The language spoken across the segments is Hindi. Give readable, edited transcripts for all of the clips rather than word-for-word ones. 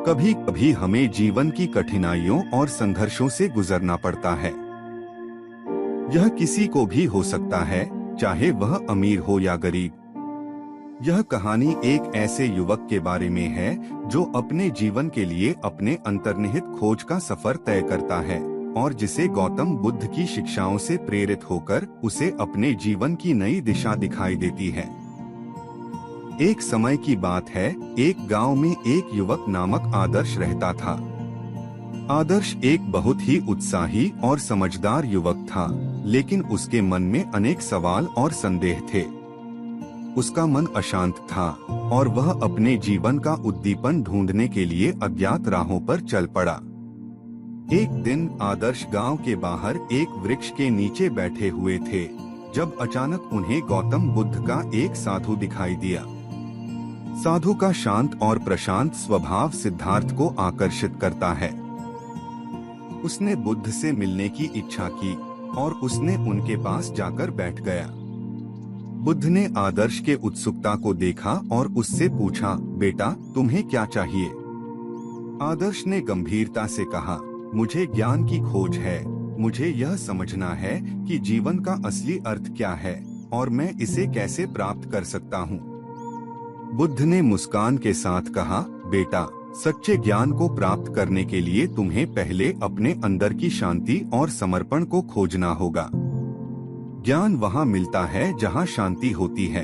कभी कभी हमें जीवन की कठिनाइयों और संघर्षों से गुजरना पड़ता है। यह किसी को भी हो सकता है, चाहे वह अमीर हो या गरीब। यह कहानी एक ऐसे युवक के बारे में है जो अपने जीवन के लिए अपने अंतर्निहित खोज का सफर तय करता है और जिसे गौतम बुद्ध की शिक्षाओं से प्रेरित होकर उसे अपने जीवन की नई दिशा दिखाई देती है। एक समय की बात है, एक गांव में एक युवक नामक आदर्श रहता था। आदर्श एक बहुत ही उत्साही और समझदार युवक था, लेकिन उसके मन में अनेक सवाल और संदेह थे। उसका मन अशांत था और वह अपने जीवन का उद्दीपन ढूंढने के लिए अज्ञात राहों पर चल पड़ा। एक दिन आदर्श गांव के बाहर एक वृक्ष के नीचे बैठे हुए थे, जब अचानक उन्हें गौतम बुद्ध का एक साधु दिखाई दिया। साधु का शांत और प्रशांत स्वभाव सिद्धार्थ को आकर्षित करता है। उसने बुद्ध से मिलने की इच्छा की और उसने उनके पास जाकर बैठ गया। बुद्ध ने आदर्श के उत्सुकता को देखा और उससे पूछा, बेटा, तुम्हें क्या चाहिए? आदर्श ने गंभीरता से कहा, मुझे ज्ञान की खोज है। मुझे यह समझना है कि जीवन का असली अर्थ क्या है और मैं इसे कैसे प्राप्त कर सकता हूँ। बुद्ध ने मुस्कान के साथ कहा, बेटा, सच्चे ज्ञान को प्राप्त करने के लिए तुम्हें पहले अपने अंदर की शांति और समर्पण को खोजना होगा। ज्ञान वहाँ मिलता है जहाँ शांति होती है।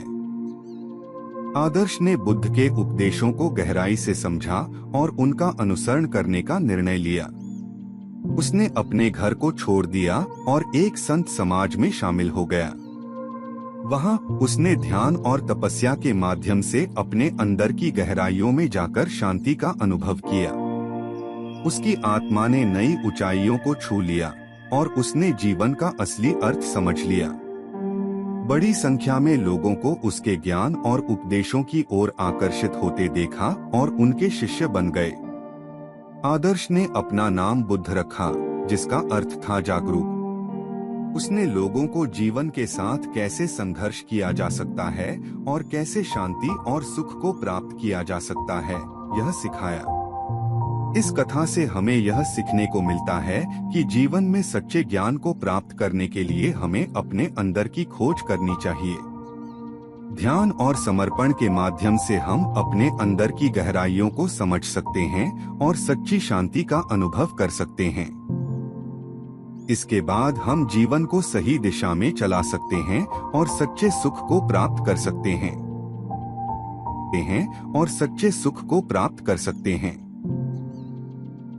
आदर्श ने बुद्ध के उपदेशों को गहराई से समझा और उनका अनुसरण करने का निर्णय लिया। उसने अपने घर को छोड़ दिया और एक संत समाज में शामिल हो गया। वहाँ उसने ध्यान और तपस्या के माध्यम से अपने अंदर की गहराइयों में जाकर शांति का अनुभव किया। उसकी आत्मा ने नई ऊंचाइयों को छू लिया और उसने जीवन का असली अर्थ समझ लिया। बड़ी संख्या में लोगों को उसके ज्ञान और उपदेशों की ओर आकर्षित होते देखा और उनके शिष्य बन गए। आदर्श ने अपना नाम बुद्ध रखा, जिसका अर्थ था जागरूक। उसने लोगों को जीवन के साथ कैसे संघर्ष किया जा सकता है और कैसे शांति और सुख को प्राप्त किया जा सकता है, यह सिखाया। इस कथा से हमें यह सीखने को मिलता है कि जीवन में सच्चे ज्ञान को प्राप्त करने के लिए हमें अपने अंदर की खोज करनी चाहिए। ध्यान और समर्पण के माध्यम से हम अपने अंदर की गहराइयों को समझ सकते हैं और सच्ची शांति का अनुभव कर सकते हैं। इसके बाद हम जीवन को सही दिशा में चला सकते हैं और सच्चे सुख को प्राप्त कर सकते हैं।